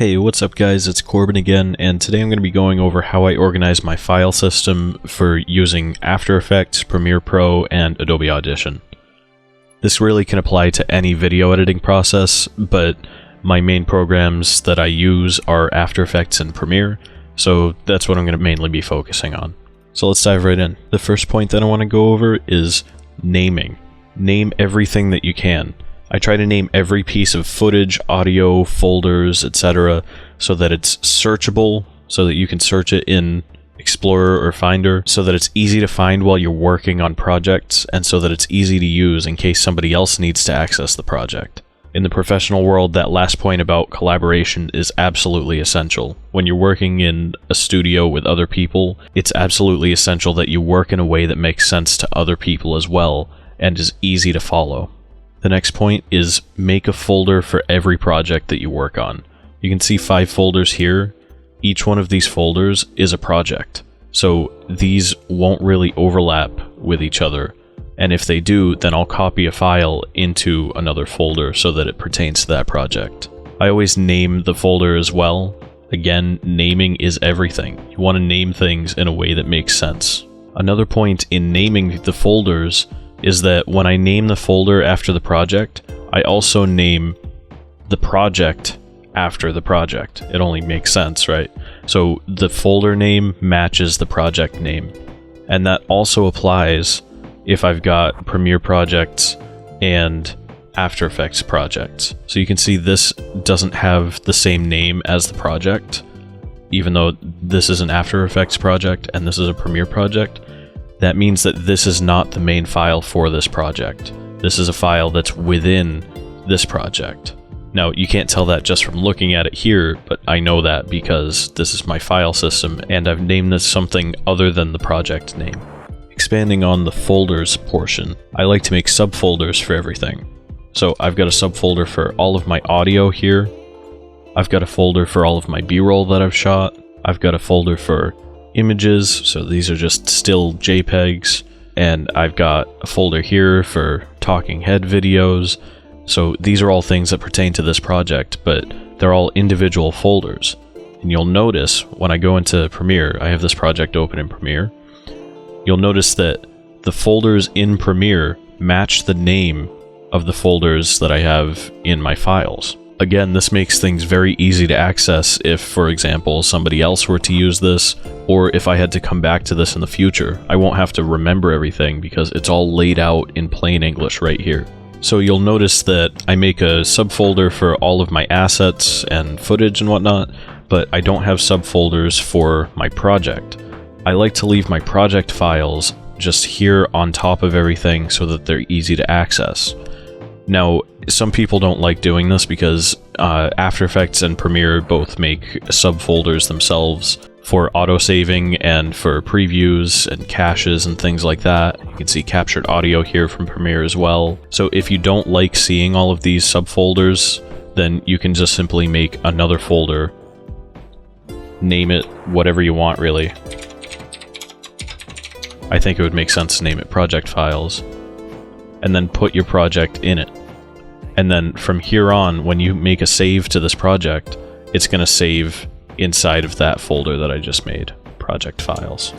Hey, what's up guys, it's Corbin again, and today I'm going to be going over how I organize my file system for using After Effects, Premiere Pro, and Adobe Audition. This really can apply to any video editing process, but my main programs that I use are After Effects and Premiere, so that's what I'm going to mainly be focusing on. So let's dive right in. The first point that I want to go over is naming. Name everything that you can. I try to name every piece of footage, audio, folders, etc. so that it's searchable, so that you can search it in Explorer or Finder, so that it's easy to find while you're working on projects, and so that it's easy to use in case somebody else needs to access the project. In the professional world, that last point about collaboration is absolutely essential. When you're working in a studio with other people, it's absolutely essential that you work in a way that makes sense to other people as well, and is easy to follow. The next point is make a folder for every project that you work on. You can see 5 folders here. Each one of these folders is a project, so these won't really overlap with each other. And if they do, then I'll copy a file into another folder so that it pertains to that project. I always name the folder as well. Again, naming is everything. You want to name things in a way that makes sense. Another point in naming the folders is that when I name the folder after the project, I also name the project after the project. It only makes sense, right? So the folder name matches the project name. And that also applies if I've got Premiere projects and After Effects projects. So you can see this doesn't have the same name as the project, even though this is an After Effects project and this is a Premiere project. That means that this is not the main file for this project. This is a file that's within this project. Now, you can't tell that just from looking at it here, but I know that because this is my file system and I've named this something other than the project name. Expanding on the folders portion, I like to make subfolders for everything. So I've got a subfolder for all of my audio here. I've got a folder for all of my B-roll that I've shot. I've got a folder for images, so these are just still JPEGs, and I've got a folder here for talking head videos. So these are all things that pertain to this project, but they're all individual folders. And you'll notice when I go into Premiere, I have this project open in Premiere, you'll notice that the folders in Premiere match the name of the folders that I have in my files. Again, this makes things very easy to access if, for example, somebody else were to use this, or if I had to come back to this in the future. I won't have to remember everything because it's all laid out in plain English right here. So you'll notice that I make a subfolder for all of my assets and footage and whatnot, but I don't have subfolders for my project. I like to leave my project files just here on top of everything so that they're easy to access. Now, some people don't like doing this because After Effects and Premiere both make subfolders themselves for autosaving and for previews and caches and things like that. You can see captured audio here from Premiere as well. So if you don't like seeing all of these subfolders, then you can just simply make another folder, name it whatever you want really. I think it would make sense to name it Project Files, and then put your project in it. And then from here on, when you make a save to this project, it's going to save inside of that folder that I just made, Project Files.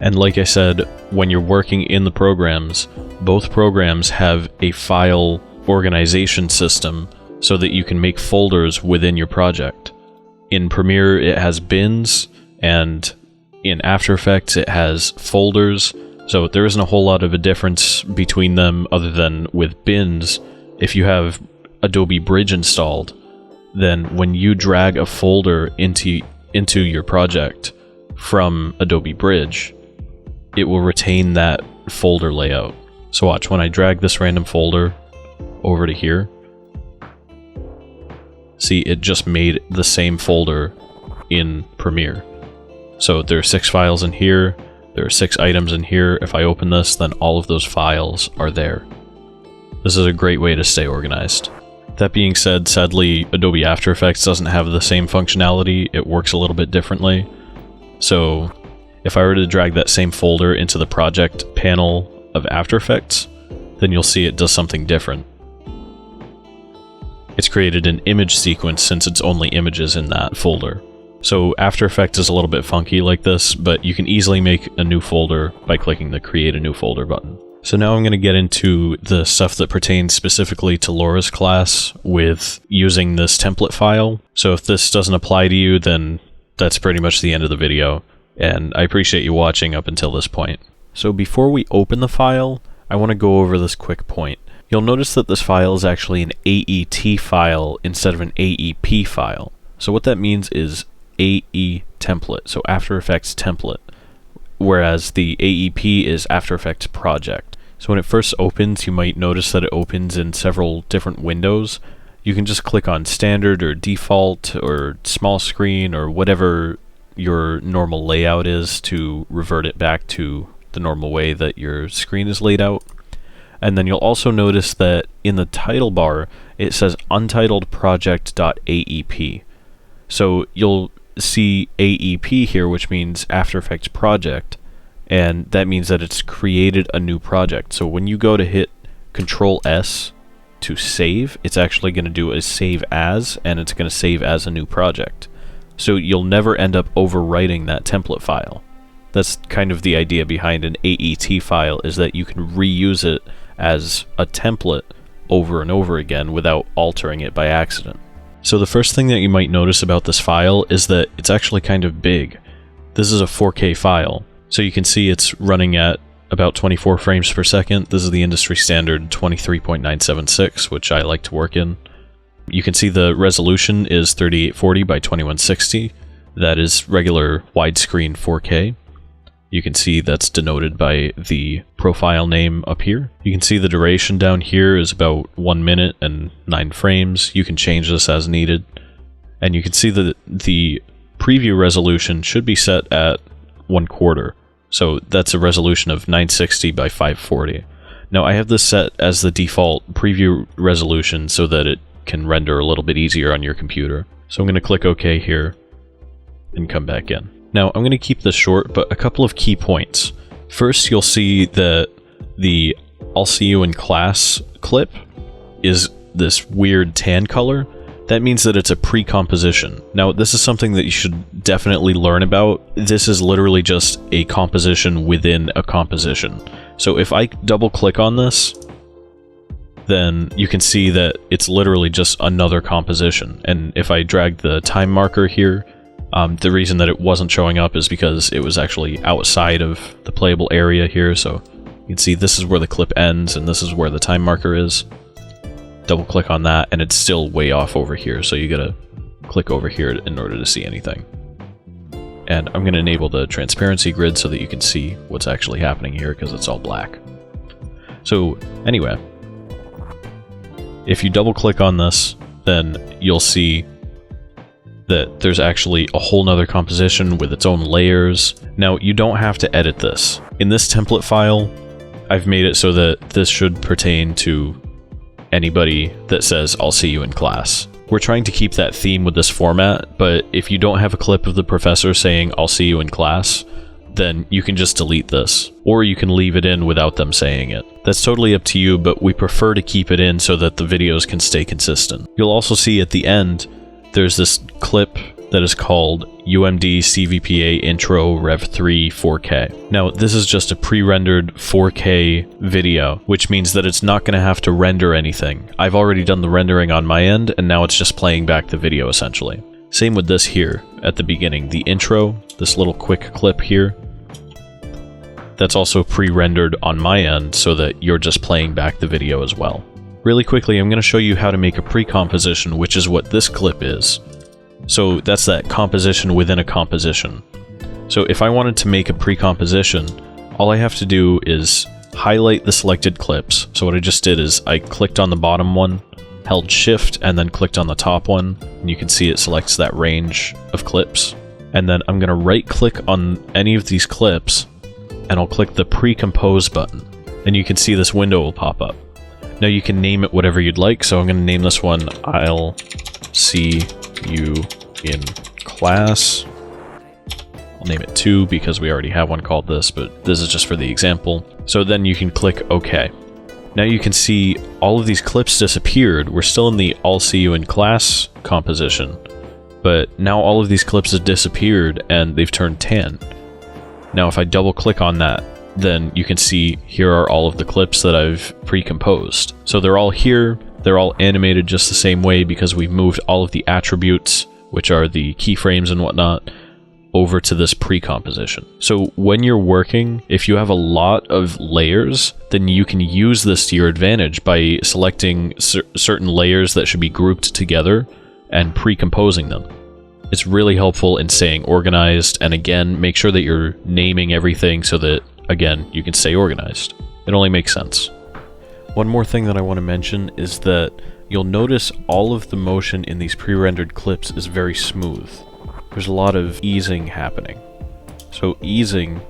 And like I said, when you're working in the programs, both programs have a file organization system so that you can make folders within your project. In Premiere, it has bins, and in After Effects, it has folders. So there isn't a whole lot of a difference between them other than with bins. If you have Adobe Bridge installed, then when you drag a folder into your project from Adobe Bridge, it will retain that folder layout. So watch, when I drag this random folder over to here, see, it just made the same folder in Premiere. So there are 6 files in here, there are 6 items in here. If I open this, then all of those files are there. This is a great way to stay organized. That being said, sadly, Adobe After Effects doesn't have the same functionality. It works a little bit differently. So if I were to drag that same folder into the project panel of After Effects, then you'll see it does something different. It's created an image sequence since it's only images in that folder. So After Effects is a little bit funky like this, but you can easily make a new folder by clicking the Create a New Folder button. So now I'm going to get into the stuff that pertains specifically to Laura's class with using this template file. So if this doesn't apply to you, then that's pretty much the end of the video, and I appreciate you watching up until this point. So before we open the file, I want to go over this quick point. You'll notice that this file is actually an AET file instead of an AEP file. So what that means is AE template, so After Effects template, whereas the AEP is After Effects project. So when it first opens, you might notice that it opens in several different windows. You can just click on standard or default or small screen or whatever your normal layout is to revert it back to the normal way that your screen is laid out. And then you'll also notice that in the title bar, it says Untitled Project.aep. So you'll see AEP here, which means After Effects project, and that means that it's created a new project. So when you go to hit Control S to save, it's actually going to do a save as, and it's going to save as a new project. So you'll never end up overwriting that template file. That's kind of the idea behind an AET file, is that you can reuse it as a template over and over again without altering it by accident. So the first thing that you might notice about this file is that it's actually kind of big. This is a 4K file, so you can see it's running at about 24 frames per second. This is the industry standard 23.976, which I like to work in. You can see the resolution is 3840 by 2160. That is regular widescreen 4K. You can see that's denoted by the profile name up here. You can see the duration down here is about 1 minute and 9 frames. You can change this as needed. And you can see that the preview resolution should be set at 1/4. So that's a resolution of 960 by 540. Now I have this set as the default preview resolution so that it can render a little bit easier on your computer. So I'm going to click OK here and come back in. Now, I'm going to keep this short, but a couple of key points. First, you'll see that the I'll see you in class clip is this weird tan color. That means that it's a pre-composition. Now, this is something that you should definitely learn about. This is literally just a composition within a composition. So if I double-click on this, then you can see that it's literally just another composition. And if I drag the time marker here, the reason that it wasn't showing up is because it was actually outside of the playable area here, so you can see this is where the clip ends and this is where the time marker is. Double click on that and it's still way off over here, so you gotta click over here in order to see anything. And I'm gonna enable the transparency grid so that you can see what's actually happening here because it's all black. So anyway, if you double click on this, then you'll see that there's actually a whole nother composition with its own layers. Now, you don't have to edit this. In this template file, I've made it so that this should pertain to anybody that says, I'll see you in class. We're trying to keep that theme with this format, but if you don't have a clip of the professor saying, I'll see you in class, then you can just delete this. Or you can leave it in without them saying it. That's totally up to you, but we prefer to keep it in so that the videos can stay consistent. You'll also see at the end, there's this clip that is called UMD CVPA Intro Rev 3 4K. Now, this is just a pre-rendered 4K video, which means that it's not going to have to render anything. I've already done the rendering on my end, and now it's just playing back the video, essentially. Same with this here, at the beginning. The intro, this little quick clip here, that's also pre-rendered on my end, so that you're just playing back the video as well. Really quickly, I'm going to show you how to make a pre-composition, which is what this clip is. So that's that composition within a composition. So if I wanted to make a pre-composition, all I have to do is highlight the selected clips. So what I just did is I clicked on the bottom one, held shift, and then clicked on the top one, and you can see it selects that range of clips. And then I'm going to right-click on any of these clips, and I'll click the pre-compose button. And you can see this window will pop up. Now you can name it whatever you'd like, so I'm going to name this one I'll see you in class. I'll name it 2 because we already have one called this, but this is just for the example. So then you can click OK. Now you can see all of these clips disappeared. We're still in the I'll see you in class composition, but now all of these clips have disappeared and they've turned tan. Now if I double click on that, then you can see here are all of the clips that I've pre-composed. So they're all here, they're all animated just the same way because we've moved all of the attributes, which are the keyframes and whatnot, over to this pre-composition. So when you're working, if you have a lot of layers, then you can use this to your advantage by selecting certain layers that should be grouped together and pre-composing them. It's really helpful in staying organized, and again, make sure that you're naming everything so that, again, you can stay organized. It only makes sense. One more thing that I want to mention is that you'll notice all of the motion in these pre-rendered clips is very smooth. There's a lot of easing happening. So easing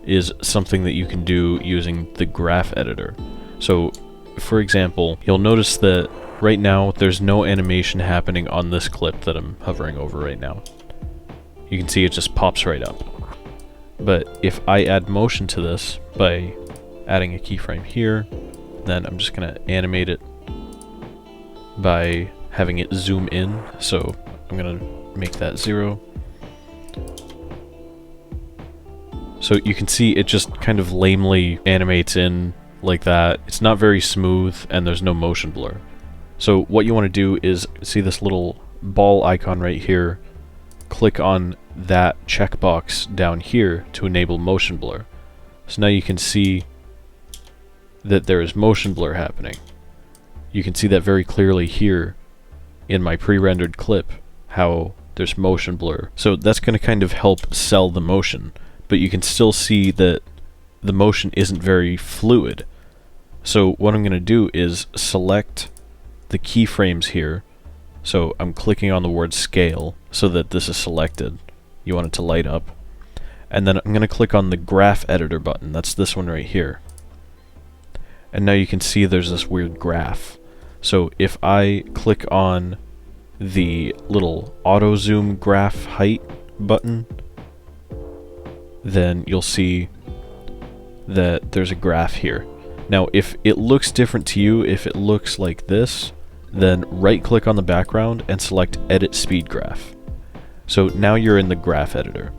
is something that you can do using the graph editor. So, for example, you'll notice that right now there's no animation happening on this clip that I'm hovering over right now. You can see it just pops right up. But if I add motion to this by adding a keyframe here, then I'm just going to animate it by having it zoom in. So I'm going to make that 0. So you can see it just kind of lamely animates in like that. It's not very smooth and there's no motion blur. So what you want to do is see this little ball icon right here. Click on that checkbox down here to enable motion blur. So now you can see that there is motion blur happening. You can see that very clearly here in my pre-rendered clip, how there's motion blur. So that's going to kind of help sell the motion, but you can still see that the motion isn't very fluid. So what I'm going to do is select the keyframes here. So I'm clicking on the word scale so that this is selected. You want it to light up. And then I'm going to click on the graph editor button. That's this one right here. And now you can see there's this weird graph. So if I click on the little auto zoom graph height button, then you'll see that there's a graph here. Now if it looks different to you, if it looks like this, then right click on the background and select edit speed graph. So now you're in the graph editor.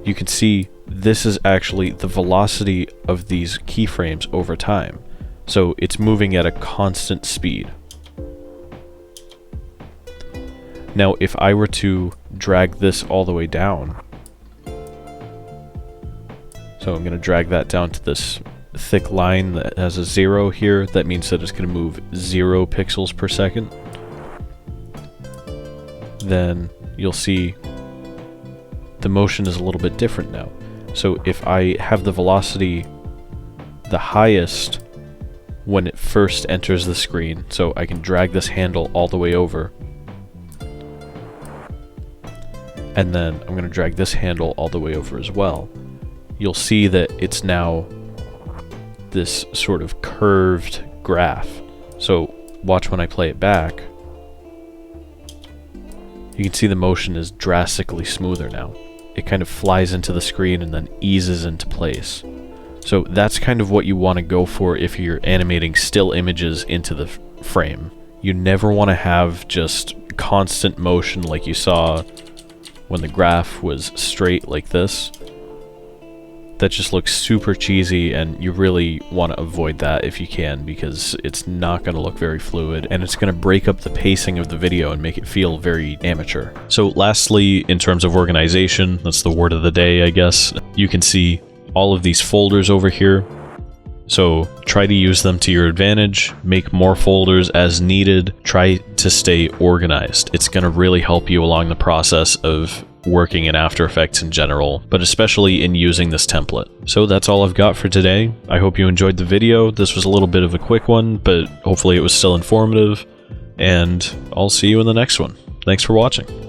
You can see this is actually the velocity of these keyframes over time. So it's moving at a constant speed. Now if I were to drag this all the way down, so I'm going to drag that down to this thick line that has a 0 here, that means that it's going to move 0 pixels per second. Then you'll see the motion is a little bit different now. So if I have the velocity the highest when it first enters the screen, so I can drag this handle all the way over, and then I'm going to drag this handle all the way over as well, you'll see that it's now this sort of curved graph. So watch when I play it back. You can see the motion is drastically smoother now. It kind of flies into the screen and then eases into place. So that's kind of what you want to go for if you're animating still images into the frame. You never want to have just constant motion like you saw when the graph was straight like this. That just looks super cheesy, and you really want to avoid that if you can, because it's not going to look very fluid and it's going to break up the pacing of the video and make it feel very amateur. So lastly, in terms of organization, that's the word of the day, I guess, you can see all of these folders over here. So try to use them to your advantage, make more folders as needed, try to stay organized. It's going to really help you along the process of working in After Effects in general, but especially in using this template. So that's all I've got for today. I hope you enjoyed the video. This was a little bit of a quick one, but hopefully it was still informative, and I'll see you in the next one. Thanks for watching.